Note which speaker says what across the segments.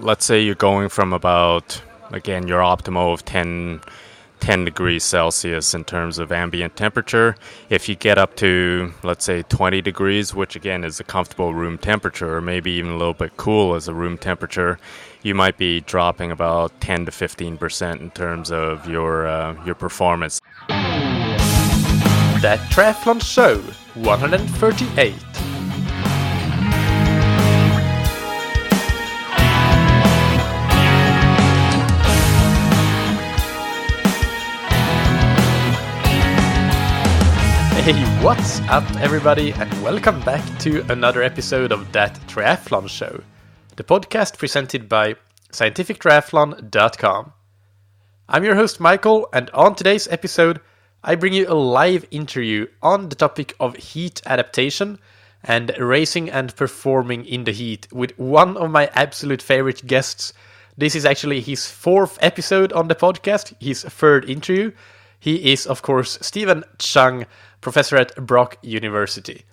Speaker 1: Let's say you're going from about, again, your optimal of 10 degrees Celsius in terms of ambient temperature. If you get up to, let's say, 20 degrees, which again is a comfortable room temperature, or maybe even a little bit cool as a room temperature, you might be dropping about 10 to 15% in terms of your performance.
Speaker 2: That Triathlon Show 138. Hey, what's up everybody, and welcome back to another episode of That Triathlon Show, the podcast presented by scientifictriathlon.com. I'm your host Michael, and on today's episode I bring you a live interview on the topic of heat adaptation and racing and performing in the heat with one of my absolute favorite guests. This is actually his fourth episode on the podcast, his third interview. He is, of course, Stephen Cheung, professor at Brock University.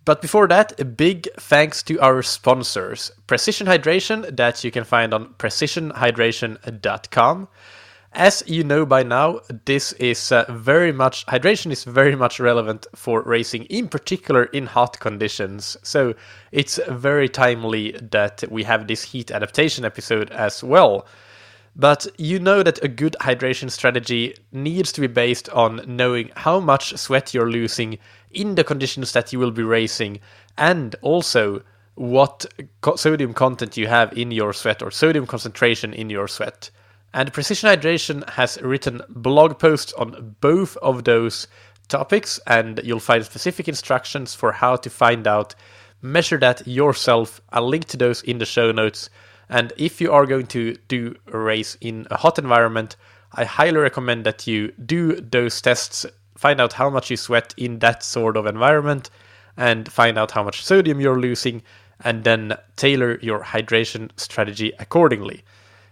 Speaker 2: But before that, a big thanks to our sponsors, Precision Hydration, that you can find on precisionhydration.com. As you know by now, hydration is very much relevant for racing, in particular in hot conditions. So it's very timely that we have this heat adaptation episode as well. But you know that a good hydration strategy needs to be based on knowing how much sweat you're losing in the conditions that you will be racing, and also what sodium content you have in your sweat, or sodium concentration in your sweat. And Precision Hydration has written blog posts on both of those topics, and you'll find specific instructions for how to find out, measure that yourself. I'll link to those in the show notes. And if you are going to do a race in a hot environment, I highly recommend that you do those tests, find out how much you sweat in that sort of environment, and find out how much sodium you're losing, and then tailor your hydration strategy accordingly.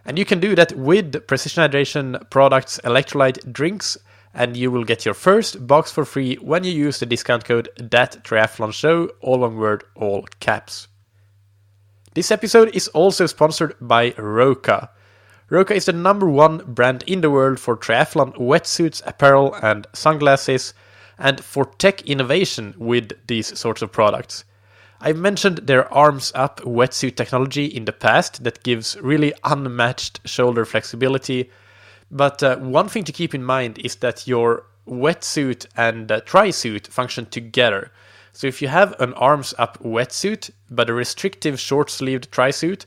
Speaker 2: And you can do that with Precision Hydration products, electrolyte drinks, and you will get your first box for free when you use the discount code THATTRIATHLONSHOW, all one word, all caps. This episode is also sponsored by Roka. Roka is the number one brand in the world for triathlon wetsuits, apparel and sunglasses, and for tech innovation with these sorts of products. I've mentioned their arms up wetsuit technology in the past that gives really unmatched shoulder flexibility, but one thing to keep in mind is that your wetsuit and tri-suit function together. So if you have an arms-up wetsuit, but a restrictive short-sleeved tri-suit,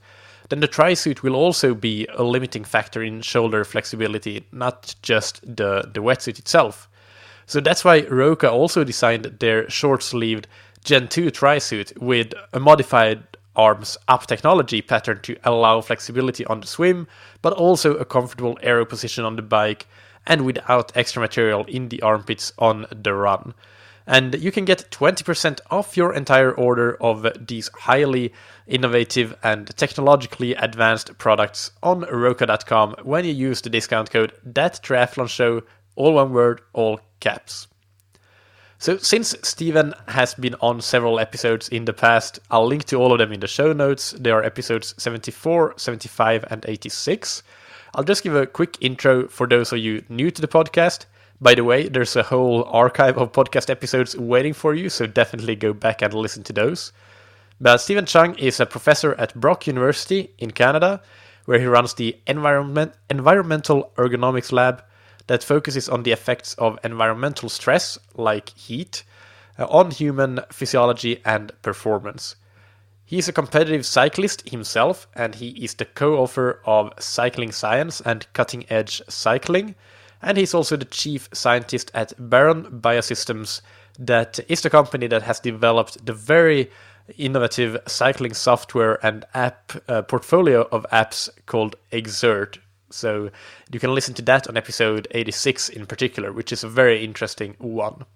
Speaker 2: then the tri-suit will also be a limiting factor in shoulder flexibility, not just the wetsuit itself. So that's why Roka also designed their short-sleeved Gen 2 tri-suit with a modified arms-up technology pattern to allow flexibility on the swim, but also a comfortable aero position on the bike, and without extra material in the armpits on the run. And you can get 20% off your entire order of these highly innovative and technologically advanced products on Roka.com when you use the discount code THATTRIATHLONSHOW, all one word, all caps. So since Stephen has been on several episodes in the past, I'll link to all of them in the show notes. They are episodes 74, 75 and 86. I'll just give a quick intro for those of you new to the podcast. By the way, there's a whole archive of podcast episodes waiting for you, so definitely go back and listen to those. But Stephen Cheung is a professor at Brock University in Canada, where he runs the Environmental Ergonomics Lab that focuses on the effects of environmental stress, like heat, on human physiology and performance. He is a competitive cyclist himself, and he is the co-author of Cycling Science and Cutting Edge Cycling, and he's also the chief scientist at Baron Biosystems, that is the company that has developed the very innovative cycling software and app portfolio of apps called Exert. So you can listen to that on episode 86 in particular, which is a very interesting one.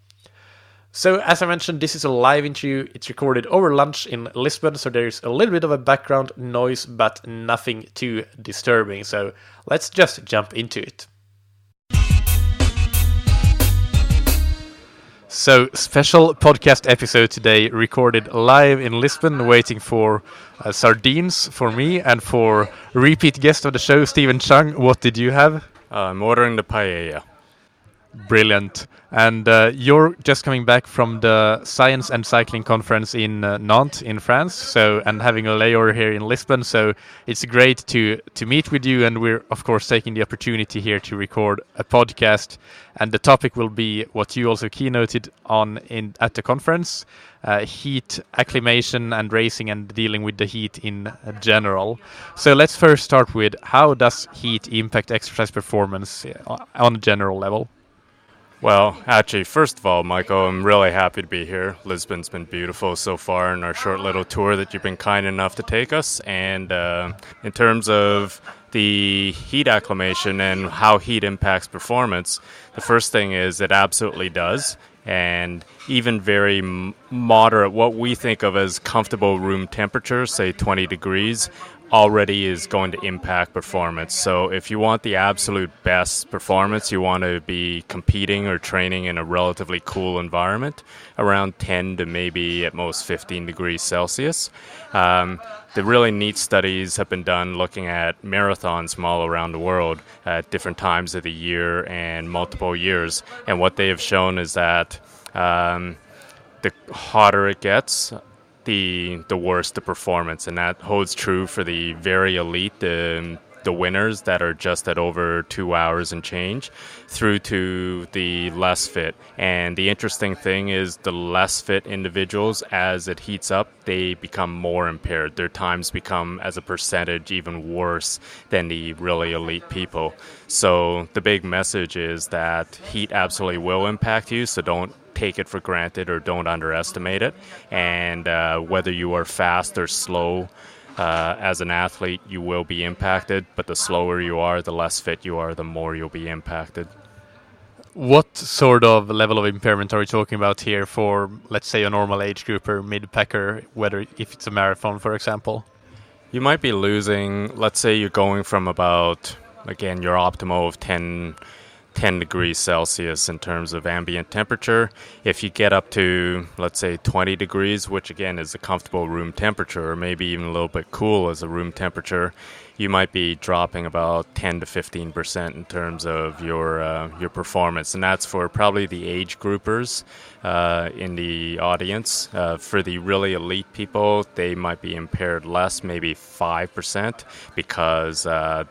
Speaker 2: So as I mentioned, this is a live interview. It's recorded over lunch in Lisbon, so there's a little bit of a background noise, but nothing too disturbing. So let's just jump into it. So, special podcast episode today, recorded live in Lisbon, waiting for sardines for me and for repeat guest of the show, Stephen Cheung. What did you have?
Speaker 1: I'm ordering the paella.
Speaker 2: Brilliant. And you're just coming back from the Science and Cycling Conference in Nantes in France, so and having a layover here in Lisbon. So it's great to meet with you, and we're of course taking the opportunity here to record a podcast. And the topic will be what you also keynoted on at the conference: heat acclimation and racing, and dealing with the heat in general. So let's first start with, how does heat impact exercise performance on a general level?
Speaker 1: Well, actually, first of all, Michael, I'm really happy to be here. Lisbon's been beautiful so far in our short little tour that you've been kind enough to take us. And in terms of the heat acclimation and how heat impacts performance, the first thing is it absolutely does. And even very moderate, what we think of as comfortable room temperature, say 20 degrees, already is going to impact performance. So if you want the absolute best performance, you want to be competing or training in a relatively cool environment, around 10 to maybe at most 15 degrees Celsius. The really neat studies have been done looking at marathons from all around the world at different times of the year and multiple years. And what they have shown is that the hotter it gets, the worse the performance, and that holds true for the very elite, the winners that are just at over 2 hours and change, through to the less fit. And the interesting thing is, the less fit individuals, as it heats up, they become more impaired. Their times become, as a percentage, even worse than the really elite people. So the big message is that heat absolutely will impact you, so don't take it for granted or don't underestimate it. And whether you are fast or slow, as an athlete, you will be impacted, but the slower you are, the less fit you are, the more you'll be impacted.
Speaker 2: What sort of level of impairment are we talking about here for, let's say, a normal age grouper, mid-packer, whether if it's a marathon, for example?
Speaker 1: You might be losing, let's say you're going from about, again, your optimal of 10 degrees Celsius in terms of ambient temperature. If you get up to, let's say, 20 degrees, which again is a comfortable room temperature, or maybe even a little bit cool as a room temperature, you might be dropping about 10 to 15% in terms of your performance. And that's for probably the age groupers in the audience. For the really elite people, they might be impaired less, maybe 5%, because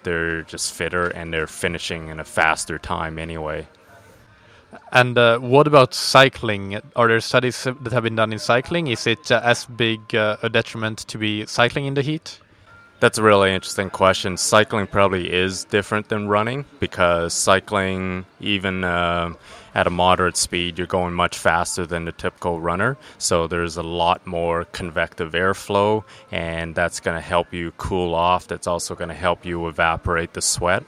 Speaker 1: they're just fitter and they're finishing in a faster time anyway.
Speaker 2: And what about cycling? Are there studies that have been done in cycling? Is it as big a detriment to be cycling in the heat?
Speaker 1: That's a really interesting question. Cycling probably is different than running, because cycling, even at a moderate speed, you're going much faster than the typical runner. So there's a lot more convective airflow, and that's going to help you cool off. That's also going to help you evaporate the sweat.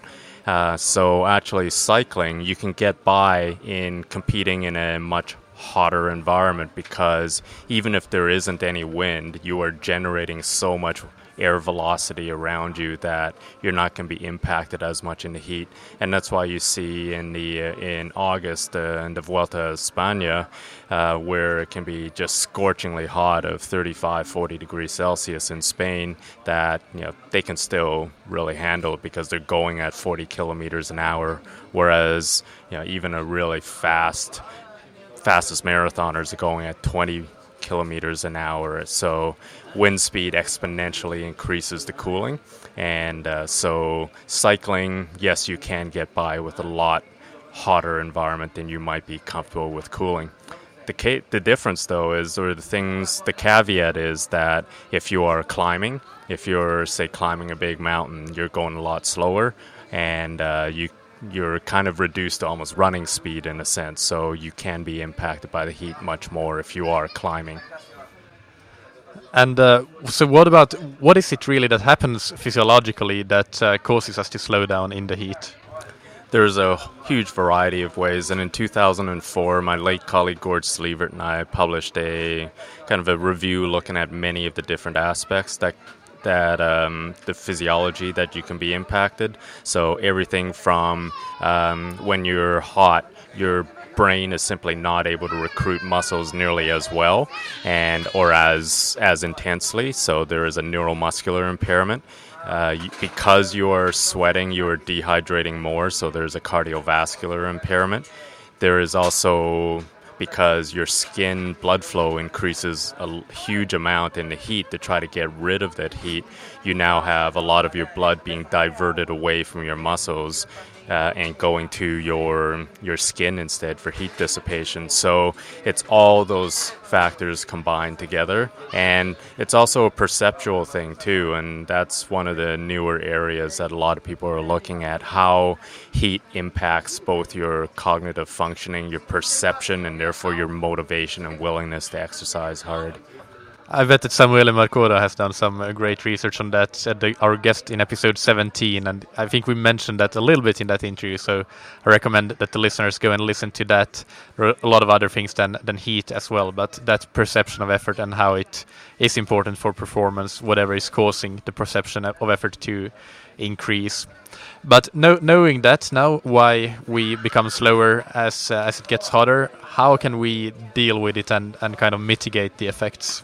Speaker 1: So actually cycling, you can get by in competing in a much hotter environment, because even if there isn't any wind, you are generating so much air velocity around you that you're not going to be impacted as much in the heat. And that's why you see in August in the Vuelta a España, where it can be just scorchingly hot of 35-40 degrees Celsius in Spain, that they can still really handle it because they're going at 40 kilometers an hour, whereas even a really fastest marathoners are going at 20 kilometers an hour. So wind speed exponentially increases the cooling. And so cycling, yes, you can get by with a lot hotter environment than you might be comfortable with cooling. The difference, though, the caveat is that if you are climbing, if you're, say, climbing a big mountain, you're going a lot slower, and you're kind of reduced to almost running speed in a sense, so you can be impacted by the heat much more if you are climbing.
Speaker 2: And so what is it really that happens physiologically that causes us to slow down in the heat?
Speaker 1: There's a huge variety of ways, and in 2004, my late colleague Gord Sleevert and I published a kind of a review looking at many of the different aspects that the physiology that you can be impacted. So everything from when you're hot, your brain is simply not able to recruit muscles nearly as well and or as intensely. So there is a neuromuscular impairment. Because you are sweating, you are dehydrating more. So there's a cardiovascular impairment. There is also, because your skin blood flow increases a huge amount in the heat to try to get rid of that heat, you now have a lot of your blood being diverted away from your muscles and going to your skin instead for heat dissipation. So it's all those factors combined together, and it's also a perceptual thing too, and that's one of the newer areas that a lot of people are looking at, how heat impacts both your cognitive functioning, your perception, and therefore your motivation and willingness to exercise hard.
Speaker 2: I bet that Samuele Marcoda has done some great research on that, our guest in episode 17, and I think we mentioned that a little bit in that interview, so I recommend that the listeners go and listen to that. There are a lot of other things than heat as well, but that perception of effort and how it is important for performance, whatever is causing the perception of effort to increase. But knowing that now, why we become slower as it gets hotter, how can we deal with it and kind of mitigate the effects?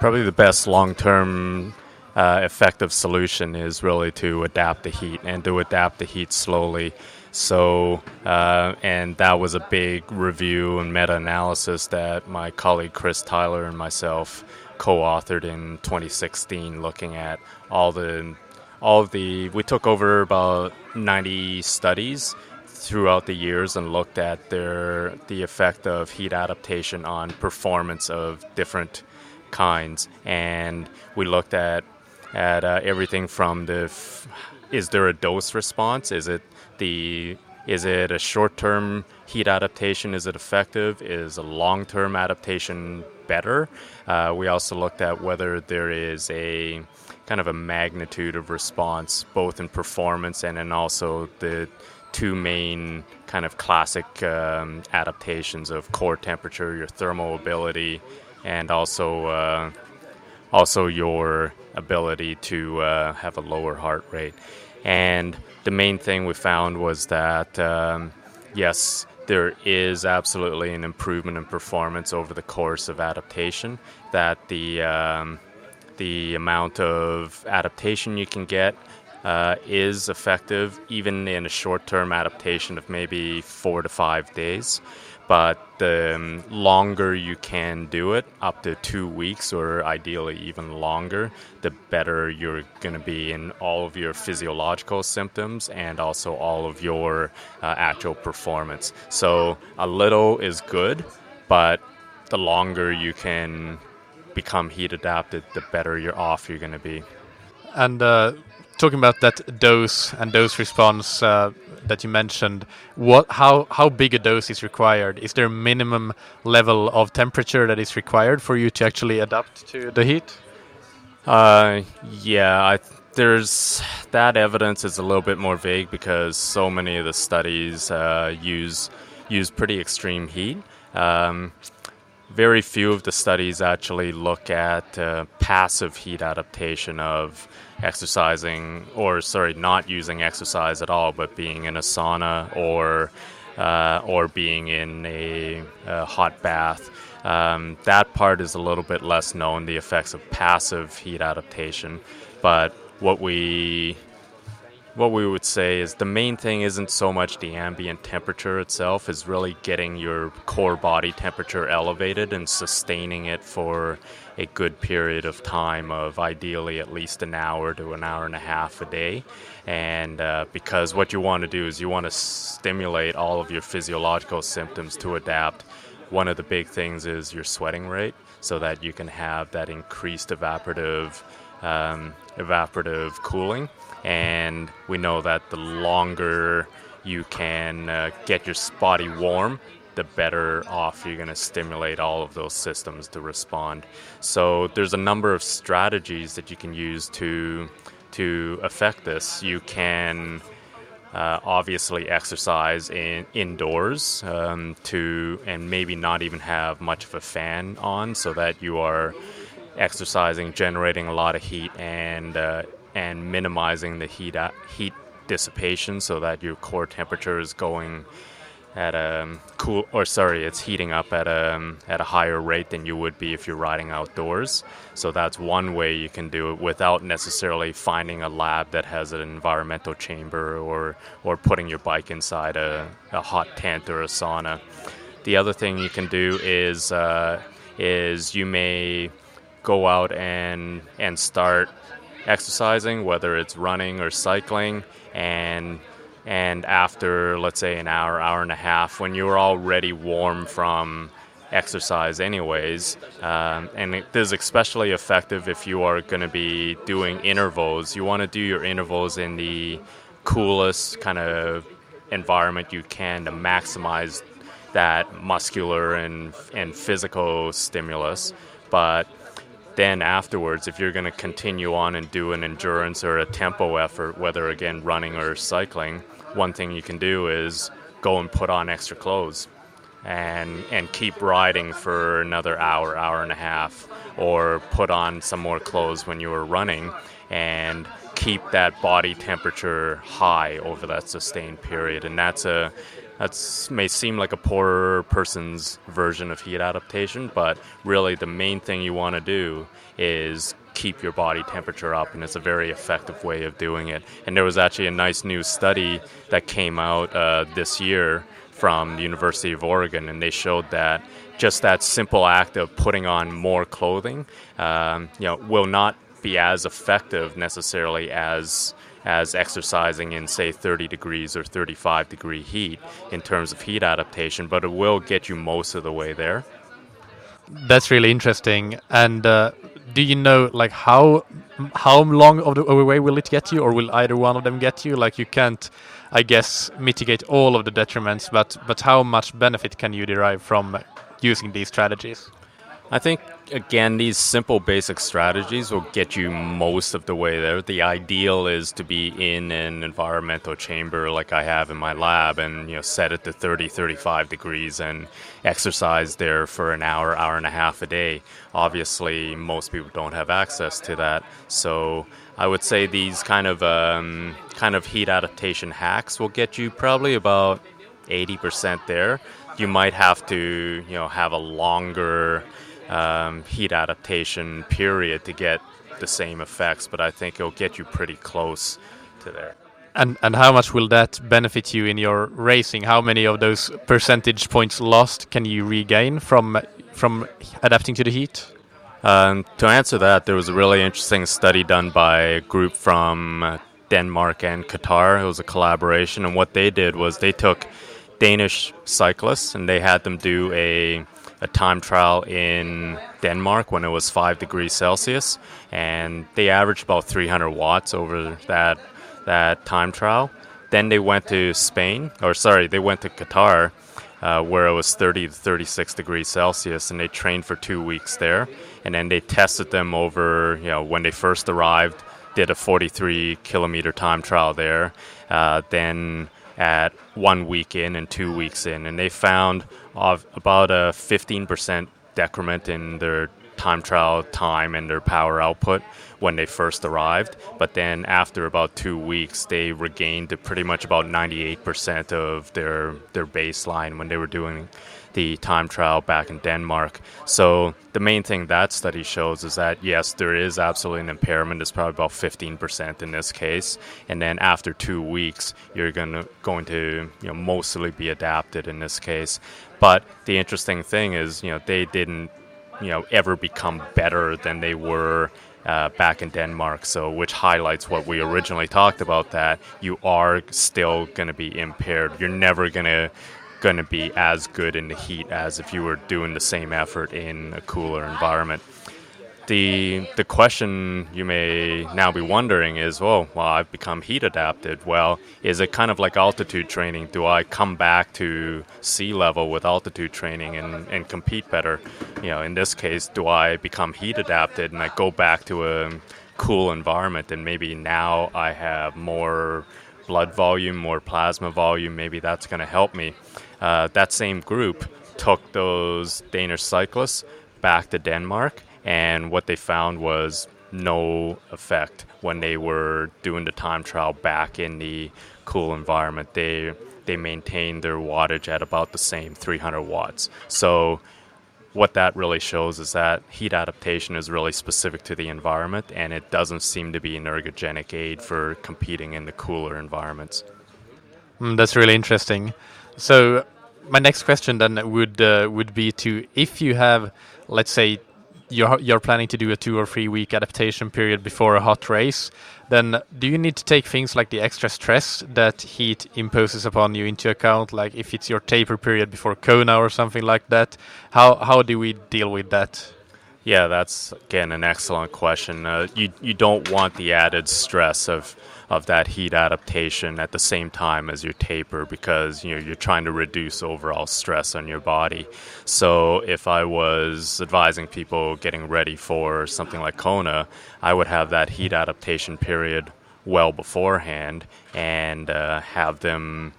Speaker 1: Probably the best long-term effective solution is really to adapt the heat and to adapt the heat slowly. So, and that was a big review and meta-analysis that my colleague Chris Tyler and myself co-authored in 2016, looking at we took over about 90 studies throughout the years and looked at the effect of heat adaptation on performance of different kinds, and we looked at everything from is there a dose response? Is it a short-term heat adaptation? Is it effective? Is a long-term adaptation better? We also looked at whether there is a kind of a magnitude of response, both in performance and in also the two main kind of classic adaptations of core temperature, your thermal ability, and also your ability to have a lower heart rate. And the main thing we found was that, yes, there is absolutely an improvement in performance over the course of adaptation, that the amount of adaptation you can get is effective, even in a short-term adaptation of maybe 4 to 5 days. But the longer you can do it, up to 2 weeks or ideally even longer, the better you're going to be in all of your physiological symptoms and also all of your actual performance. So a little is good, but the longer you can become heat adapted, the better you're going to be.
Speaker 2: And talking about that dose and dose response that you mentioned, how big a dose is required? Is there a minimum level of temperature that is required for you to actually adapt to the heat?
Speaker 1: There's that evidence is a little bit more vague because so many of the studies use pretty extreme heat. Very few of the studies actually look at passive heat adaptation of exercising, not using exercise at all, but being in a sauna or being in a hot bath. That part is a little bit less known, the effects of passive heat adaptation. But what we would say is the main thing isn't so much the ambient temperature itself, is really getting your core body temperature elevated and sustaining it for a good period of time, of ideally at least an hour to an hour and a half a day. And because what you want to do is you want to stimulate all of your physiological symptoms to adapt. One of the big things is your sweating rate, so that you can have that increased evaporative cooling. And we know that the longer you can get your body warm, the better off you're going to stimulate all of those systems to respond. So there's a number of strategies that you can use to affect this. You can obviously exercise indoors and maybe not even have much of a fan on, so that you are exercising, generating a lot of heat, and minimizing the heat dissipation, so that your core temperature is going at it's heating up at a higher rate than you would be if you're riding outdoors. So that's one way you can do it without necessarily finding a lab that has an environmental chamber, or putting your bike inside a hot tent or a sauna. The other thing you can do is you may go out and start exercising, whether it's running or cycling, and after, let's say, an hour and a half, when you're already warm from exercise anyways, this is especially effective if you are going to be doing intervals. You want to do your intervals in the coolest kind of environment you can to maximize that muscular and physical stimulus. But then afterwards, if you're going to continue on and do an endurance or a tempo effort, whether again running or cycling, one thing you can do is go and put on extra clothes and keep riding for another hour and a half, or put on some more clothes when you were running, and keep that body temperature high over that sustained period. And that may seem like a poorer person's version of heat adaptation, but really the main thing you want to do is keep your body temperature up, and it's a very effective way of doing it. And there was actually a nice new study that came out this year from the University of Oregon, and they showed that just that simple act of putting on more clothing, will not be as effective necessarily as exercising in, say, 30 degrees or 35 degree heat in terms of heat adaptation, but it will get you most of the way there.
Speaker 2: That's really interesting. And do you know, like, how long of the way will it get you, or will either one of them get you? Like, you can't, I guess, mitigate all of the detriments, but how much benefit can you derive from using these strategies?
Speaker 1: I think, again, these simple basic strategies will get you most of the way there. The ideal is to be in an environmental chamber like I have in my lab, and set it to 30, 35 degrees and exercise there for an hour and a half a day. Obviously, most people don't have access to that. So I would say these kind of heat adaptation hacks will get you probably about 80% there. You might have to, have a longer heat adaptation period to get the same effects, but I think it'll get you pretty close to there.
Speaker 2: And how much will that benefit you in your racing? How many of those percentage points lost can you regain from adapting to the heat?
Speaker 1: To answer that, there was a really interesting study done by a group from Denmark and Qatar. It was a collaboration, and what they did was they took Danish cyclists and they had them do a time trial in Denmark when it was 5 degrees Celsius, and they averaged about 300 watts over that time trial. Then they went to they went to Qatar, where it was 30 to 36 degrees Celsius, and they trained for 2 weeks there. And then they tested them over, when they first arrived, did a 43-kilometer time trial there, then at 1 week in and 2 weeks in, and they found about a 15% decrement in their time trial time and their power output when they first arrived. But then after about 2 weeks, they regained to pretty much about 98% of their baseline when they were doing the time trial back in Denmark. So the main thing that study shows is that, yes, there is absolutely an impairment. It's probably about 15% in this case. And then after 2 weeks, you're going to mostly be adapted in this case. But the interesting thing is, they didn't, ever become better than they were back in Denmark. So, which highlights what we originally talked about, that you are still going to be impaired. You're never going to be as good in the heat as if you were doing the same effort in a cooler environment. The question you may now be wondering is, I've become heat adapted. Well, is it kind of like altitude training? Do I come back to sea level with altitude training and compete better? In this case, do I become heat adapted and I go back to a cool environment, and maybe now I have more blood volume, more plasma volume? Maybe that's going to help me. That same group took those Danish cyclists back to Denmark, and what they found was no effect when they were doing the time trial back in the cool environment. They maintained their wattage at about the same 300 watts. So what that really shows is that heat adaptation is really specific to the environment, and it doesn't seem to be an ergogenic aid for competing in the cooler environments.
Speaker 2: That's really interesting. So my next question then would be to, if you have, let's say, you're planning to do a 2 or 3 week adaptation period before a hot race, then do you need to take things like the extra stress that heat imposes upon you into account? Like if it's your taper period before Kona or something like that, how do we deal with that?
Speaker 1: Yeah, that's again an excellent question. You don't want the added stress of that heat adaptation at the same time as your taper, because you're trying to reduce overall stress on your body. So if I was advising people getting ready for something like Kona, I would have that heat adaptation period well beforehand and have them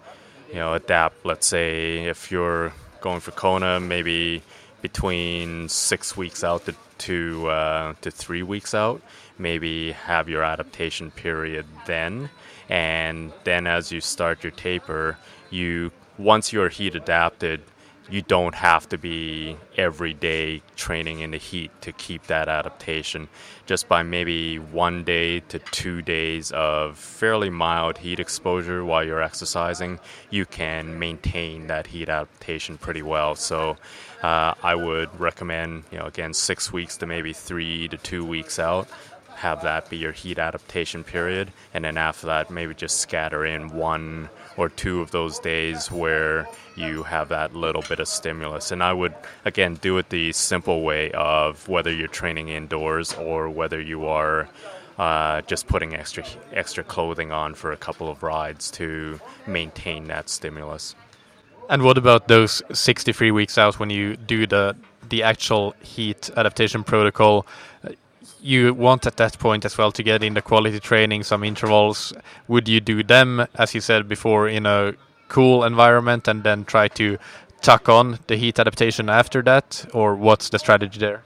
Speaker 1: adapt. Let's say if you're going for Kona, maybe between 6 weeks out to 3 weeks out, maybe have your adaptation period then, and then as you start your taper, once you're heat adapted, you don't have to be every day training in the heat to keep that adaptation. Just by maybe 1 day to 2 days of fairly mild heat exposure while you're exercising, you can maintain that heat adaptation pretty well. So I would recommend, again, 6 weeks to maybe 3 to 2 weeks out. Have that be your heat adaptation period, and then after that, maybe just scatter in 1 or 2 of those days where you have that little bit of stimulus. And I would, again, do it the simple way of whether you're training indoors or whether you are just putting extra clothing on for a couple of rides to maintain that stimulus.
Speaker 2: And what about those 63 weeks out when you do the actual heat adaptation protocol? You want at that point as well to get in the quality training, some intervals. Would you do them, as you said before, in a cool environment and then try to tuck on the heat adaptation after that? Or what's the strategy there?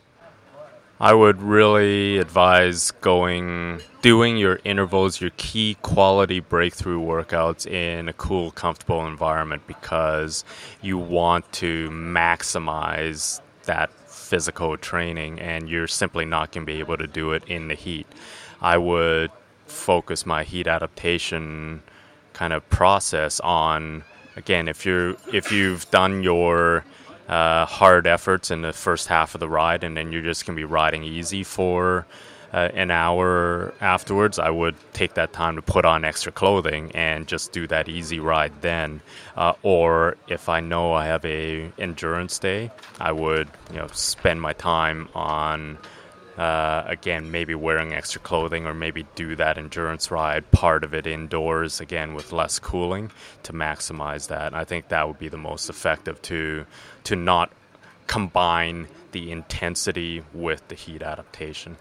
Speaker 1: I would really advise doing your intervals, your key quality breakthrough workouts in a cool, comfortable environment, because you want to maximize that physical training, and you're simply not going to be able to do it in the heat. I would focus my heat adaptation kind of process on, again, if you've done your hard efforts in the first half of the ride and then you're just going to be riding easy for an hour afterwards, I would take that time to put on extra clothing and just do that easy ride then. Or if I know I have a endurance day, I would spend my time on again, maybe wearing extra clothing, or maybe do that endurance ride, part of it indoors, again with less cooling, to maximize that. I think that would be the most effective to not combine the intensity with the heat adaptation.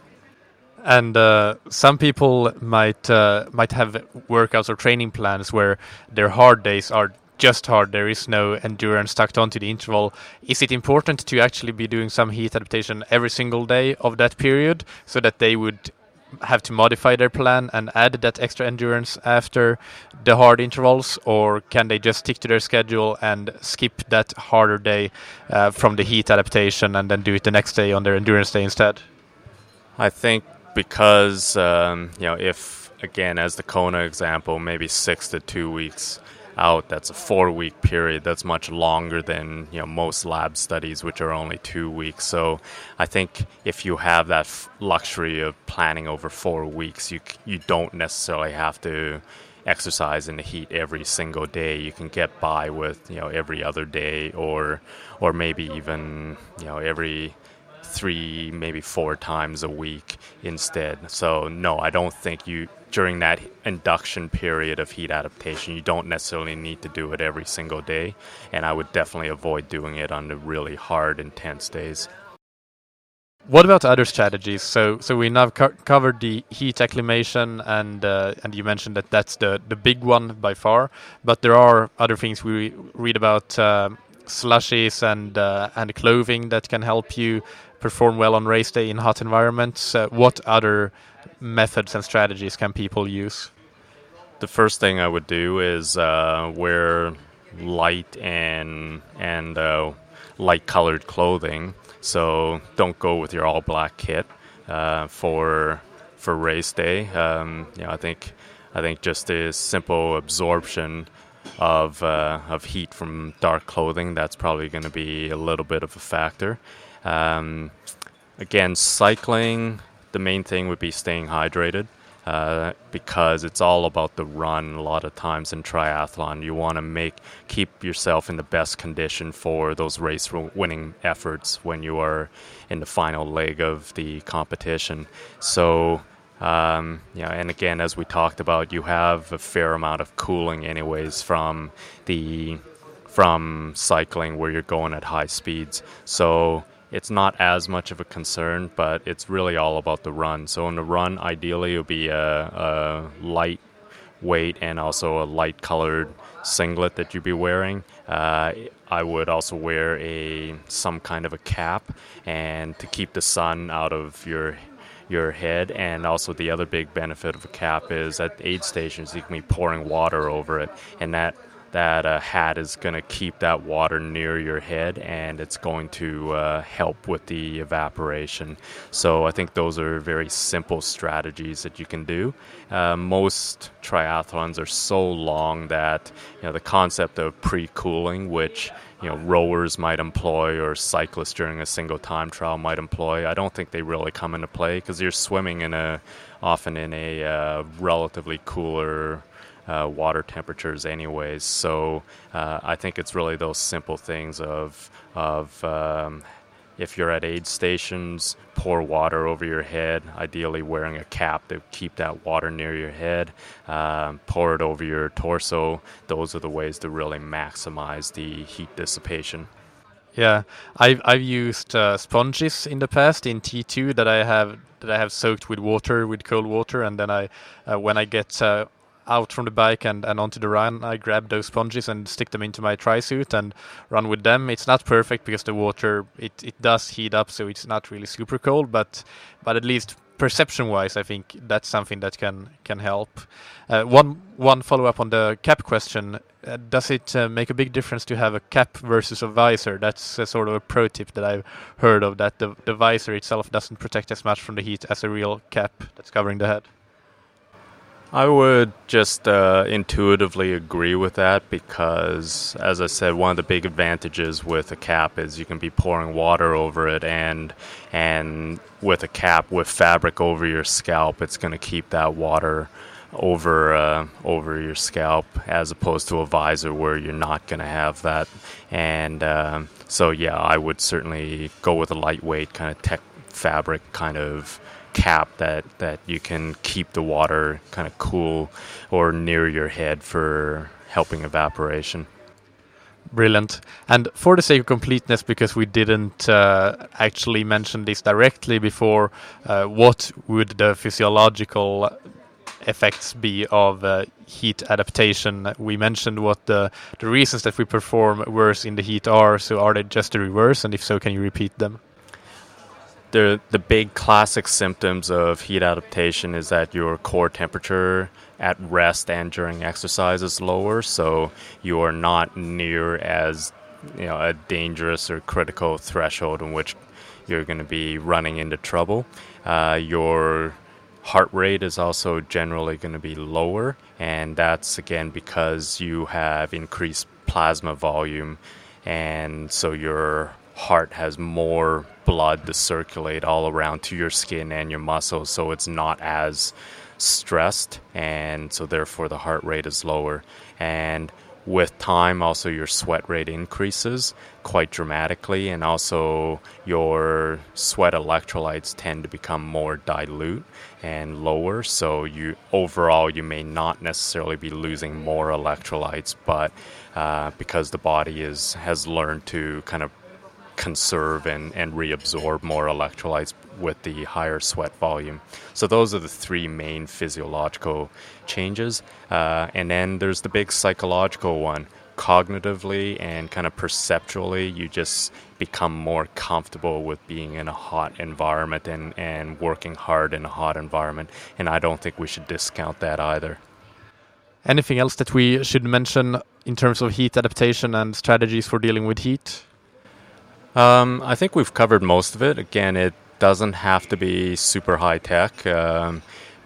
Speaker 2: And some people might have workouts or training plans where their hard days are just hard. There is no endurance tucked onto the interval. Is it important to actually be doing some heat adaptation every single day of that period, so that they would have to modify their plan and add that extra endurance after the hard intervals? Or can they just stick to their schedule and skip that harder day from the heat adaptation and then do it the next day on their endurance day instead?
Speaker 1: I think because if, again, as the Kona example, maybe 6 to 2 weeks out, that's a 4-week period. That's much longer than most lab studies, which are only 2 weeks. So I think if you have that luxury of planning over 4 weeks, you don't necessarily have to exercise in the heat every single day. You can get by with every other day, or maybe even every 3, maybe 4 times a week instead. So no, I don't think during that induction period of heat adaptation, you don't necessarily need to do it every single day, and I would definitely avoid doing it on the really hard, intense days.
Speaker 2: What about other strategies? So we now covered the heat acclimation, and you mentioned that that's the big one by far. But there are other things we read about, slushies and clothing that can help you perform well on race day in hot environments, what other methods and strategies can people use?
Speaker 1: The first thing I would do is wear light and light colored clothing. So don't go with your all black kit for race day. I think just the simple absorption of heat from dark clothing, that's probably going to be a little bit of a factor. Again, cycling, the main thing would be staying hydrated. Because it's all about the run a lot of times in triathlon. You want to keep yourself in the best condition for those race winning efforts when you are in the final leg of the competition. So, and again, as we talked about, you have a fair amount of cooling anyways from cycling where you're going at high speeds. So it's not as much of a concern, but it's really all about the run. So in the run, ideally, it would be a light weight and also a light colored singlet that you'd be wearing. I would also wear some kind of a cap and to keep the sun out of your head. And also the other big benefit of a cap is at aid stations, you can be pouring water over it, and that hat is going to keep that water near your head, and it's going to help with the evaporation. So I think those are very simple strategies that you can do. Most triathlons are so long that the concept of pre-cooling, which rowers might employ or cyclists during a single time trial might employ, I don't think they really come into play because you're swimming often in a relatively cooler water temperatures anyways. So I think it's really those simple things of if you're at aid stations, pour water over your head, ideally wearing a cap to keep that water near your head, pour it over your torso. Those are the ways to really maximize the heat dissipation.
Speaker 2: Yeah, I've used sponges in the past in T2 that I have soaked with water, with cold water, and then when I get out from the bike and onto the run, I grab those sponges and stick them into my tri-suit and run with them. It's not perfect because the water it does heat up, so it's not really super cold, but at least perception-wise, I think that's something that can help. One follow-up on the cap question: does it make a big difference to have a cap versus a visor? That's sort of a pro tip that I've heard of, that the visor itself doesn't protect as much from the heat as a real cap that's covering the head.
Speaker 1: I would just intuitively agree with that because, as I said, one of the big advantages with a cap is you can be pouring water over it, and with a cap with fabric over your scalp, it's going to keep that water over your scalp, as opposed to a visor where you're not going to have that. And so, yeah, I would certainly go with a lightweight kind of tech fabric kind of cap that you can keep the water kind of cool or near your head for helping evaporation.
Speaker 2: Brilliant. And for the sake of completeness, because we didn't actually mention this directly before, what would the physiological effects be of heat adaptation? We mentioned what the reasons that we perform worse in the heat are, so are they just the reverse? And if so, can you repeat them?
Speaker 1: The big classic symptoms of heat adaptation is that your core temperature at rest and during exercise is lower, so you are not near as a dangerous or critical threshold in which you're going to be running into trouble. Your heart rate is also generally going to be lower, and that's again because you have increased plasma volume, and so your heart has more blood to circulate all around to your skin and your muscles, so it's not as stressed, and so therefore the heart rate is lower. And with time also your sweat rate increases quite dramatically, and also your sweat electrolytes tend to become more dilute and lower, so you may not necessarily be losing more electrolytes, but because the body has learned to kind of conserve and reabsorb more electrolytes with the higher sweat volume. So those are the three main physiological changes. And then there's the big psychological one, cognitively and kind of perceptually, you just become more comfortable with being in a hot environment and working hard in a hot environment. And I don't think we should discount that either.
Speaker 2: Anything else that we should mention in terms of heat adaptation and strategies for dealing with heat?
Speaker 1: I think we've covered most of it. Again, it doesn't have to be super high tech,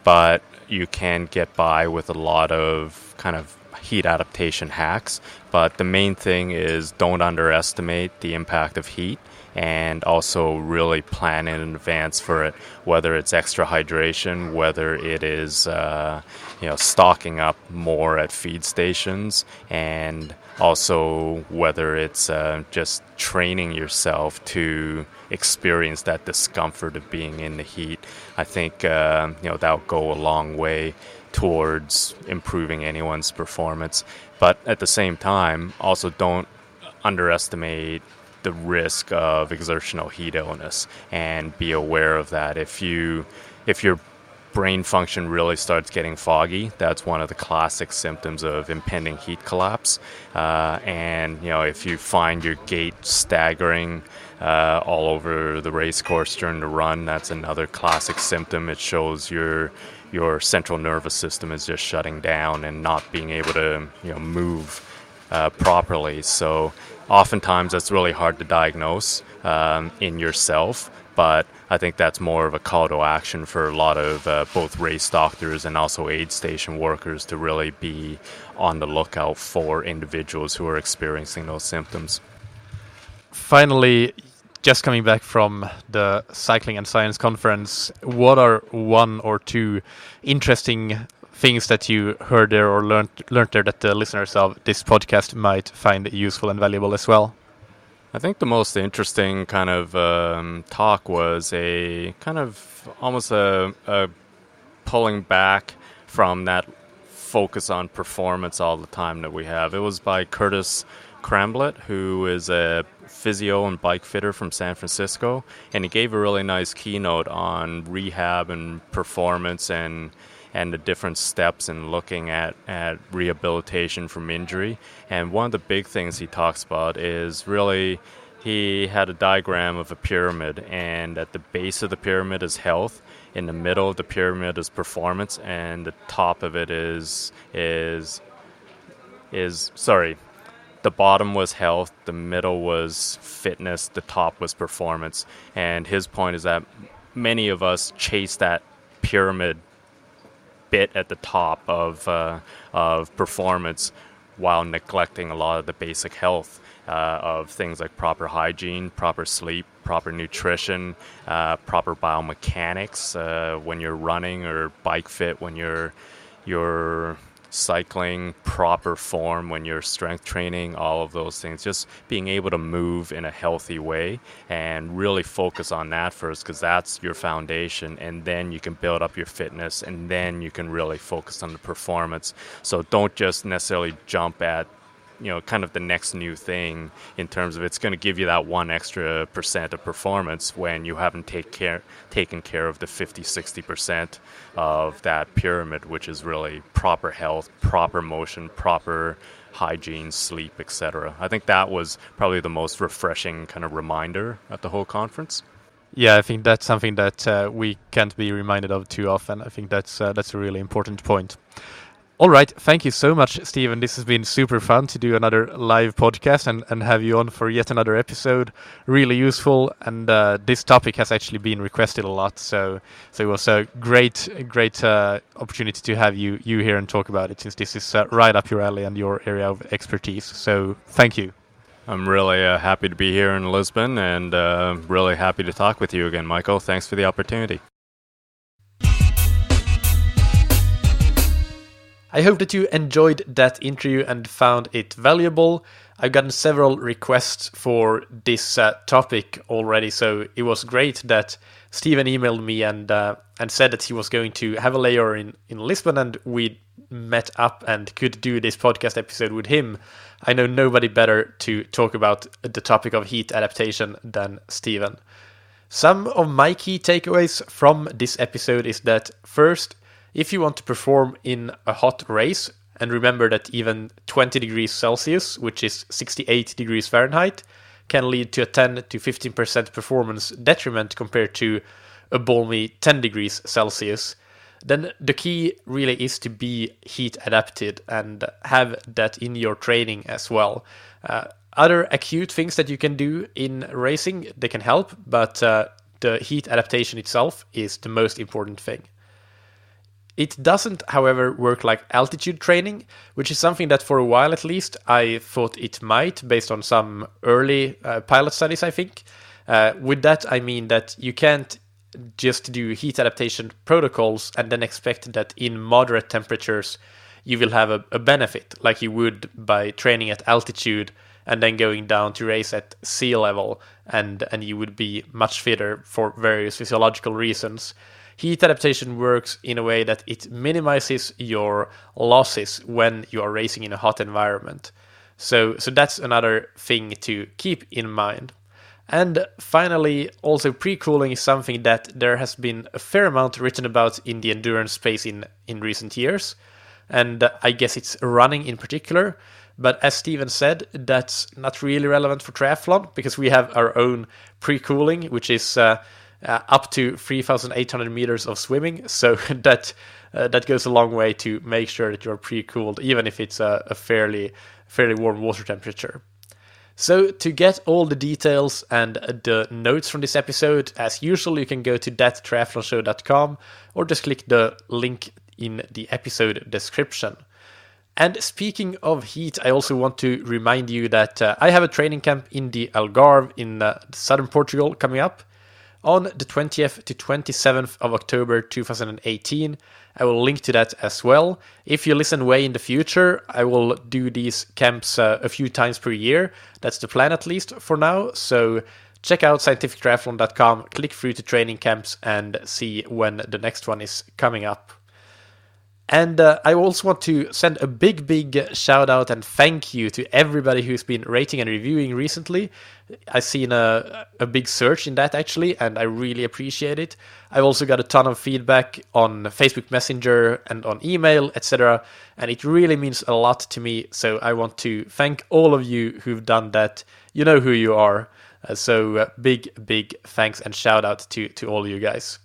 Speaker 1: but you can get by with a lot of kind of heat adaptation hacks. But the main thing is don't underestimate the impact of heat, and also really plan in advance for it, whether it's extra hydration, whether it is stocking up more at feed stations, and also whether it's just training yourself to experience that discomfort of being in the heat. I think that'll go a long way towards improving anyone's performance. But at the same time, also don't underestimate the risk of exertional heat illness, and be aware of that. If your brain function really starts getting foggy, that's one of the classic symptoms of impending heat collapse. And if you find your gait staggering all over the race course during the run, that's another classic symptom. It shows your central nervous system is just shutting down and not being able to move properly. So oftentimes that's really hard to diagnose in yourself, but I think that's more of a call to action for a lot of both race doctors and also aid station workers to really be on the lookout for individuals who are experiencing those symptoms.
Speaker 2: Finally, just coming back from the Cycling and Science conference, what are one or two interesting things that you heard there or learned there that the listeners of this podcast might find useful and valuable as well?
Speaker 1: I think the most interesting kind of talk was a kind of almost a pulling back from that focus on performance all the time that we have. It was by Curtis Cramblett, who is a physio and bike fitter from San Francisco, and he gave a really nice keynote on rehab and performance and the different steps in looking at rehabilitation from injury. And one of the big things he talks about is really, he had a diagram of a pyramid, and at the base of the pyramid is health, in the middle of the pyramid is performance, and the top of it the bottom was health, the middle was fitness, the top was performance. And his point is that many of us chase that pyramid bit at the top of performance while neglecting a lot of the basic health of things like proper hygiene, proper sleep, proper nutrition, proper biomechanics when you're running, or bike fit when you're cycling, proper form when you're strength training, all of those things. Just being able to move in a healthy way and really focus on that first, because that's your foundation, and then you can build up your fitness, and then you can really focus on the performance. So don't just necessarily jump at kind of the next new thing in terms of it's going to give you that 1 extra % of performance when you haven't taken care of the 50-60% of that pyramid, which is really proper health, proper motion, proper hygiene, sleep, etc. I think that was probably the most refreshing kind of reminder at the whole conference.
Speaker 2: Yeah, I think that's something that we can't be reminded of too often. I think that's a really important point. All right. Thank you so much, Stephen. This has been super fun to do another live podcast and have you on for yet another episode. Really useful. And this topic has actually been requested a lot. So it was a great opportunity to have you here and talk about it, since this is right up your alley and your area of expertise. So thank you.
Speaker 1: I'm really happy to be here in Lisbon, and really happy to talk with you again, Michael. Thanks for the opportunity.
Speaker 2: I hope that you enjoyed that interview and found it valuable. I've gotten several requests for this topic already, so it was great that Stephen emailed me and said that he was going to have a layer in Lisbon, and we met up and could do this podcast episode with him. I know nobody better to talk about the topic of heat adaptation than Stephen. Some of my key takeaways from this episode is that, first, if you want to perform in a hot race, And remember that even 20 degrees Celsius, which is 68 degrees Fahrenheit, can lead to a 10 to 15% performance detriment compared to a balmy 10 degrees Celsius. Then the key really is to be heat adapted and have that in your training as well. Other acute things that you can do in racing, they can help, but the heat adaptation itself is the most important thing. It doesn't, however, work like altitude training, which is something that for a while at least I thought it might, based on some early pilot studies, I think. With that, I mean that you can't just do heat adaptation protocols and then expect that in moderate temperatures you will have a benefit, like you would by training at altitude and then going down to race at sea level, and you would be much fitter for various physiological reasons. Heat adaptation works in a way that it minimizes your losses when you are racing in a hot environment. So that's another thing to keep in mind. And finally, also pre-cooling is something that there has been a fair amount written about in the endurance space in recent years. And I guess it's running in particular. But as Stephen said, that's not really relevant for triathlon because we have our own pre-cooling, which is up to 3,800 meters of swimming. So that goes a long way to make sure that you're pre-cooled, even if it's a fairly warm water temperature. So to get all the details and the notes from this episode, as usual, you can go to thattriathlonshow.com or just click the link in the episode description. And speaking of heat, I also want to remind you that I have a training camp in the Algarve in southern Portugal coming up on the 20th to 27th of October 2018. I will link to that as well. If you listen way in the future, I will do these camps a few times per year. That's the plan, at least for now. So check out scientifictriathlon.com, click through to training camps and see when the next one is coming up. And I also want to send a big shout out and thank you to everybody who's been rating and reviewing recently. I've seen a big surge in that actually, and I really appreciate it. I've also got a ton of feedback on Facebook Messenger and on email, etc. And it really means a lot to me. So I want to thank all of you who've done that. You know who you are. So big thanks and shout out to all you guys.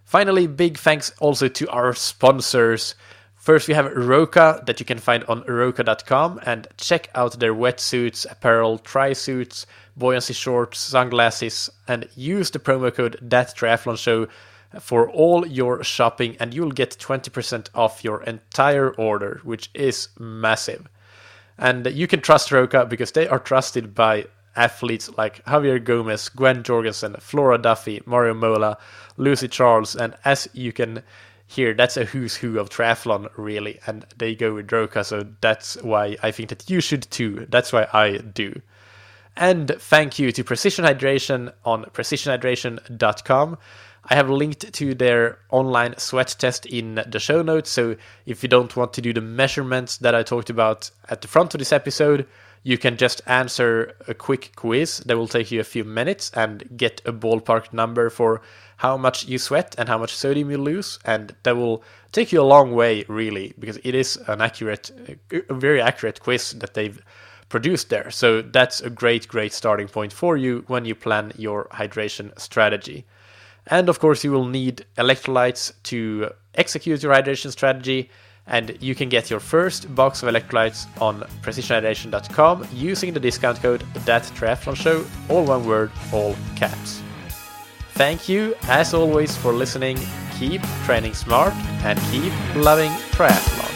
Speaker 2: Finally, big thanks also to our sponsors. First, we have Roka that you can find on roka.com and check out their wetsuits, apparel, tri-suits, buoyancy shorts, sunglasses, and use the promo code ThatTriathlonShow for all your shopping and you'll get 20% off your entire order, which is massive. And you can trust Roka because they are trusted by athletes like Javier Gomez, Gwen Jorgensen, Flora Duffy, Mario Mola, Lucy Charles, and as you can hear, that's a who's who of triathlon, really, and they go with Roka, so that's why I think that you should too. That's why I do. And thank you to Precision Hydration on precisionhydration.com. I have linked to their online sweat test in the show notes, so if you don't want to do the measurements that I talked about at the front of this episode, you can just answer a quick quiz that will take you a few minutes and get a ballpark number for how much you sweat and how much sodium you lose. And that will take you a long way, really, because it is a very accurate quiz that they've produced there. So that's a great starting point for you when you plan your hydration strategy. And of course, you will need electrolytes to execute your hydration strategy. And you can get your first box of electrolytes on precisionhydration.com using the discount code ThatTriathlonShow, all one word, all caps. Thank you, as always, for listening. Keep training smart and keep loving triathlon.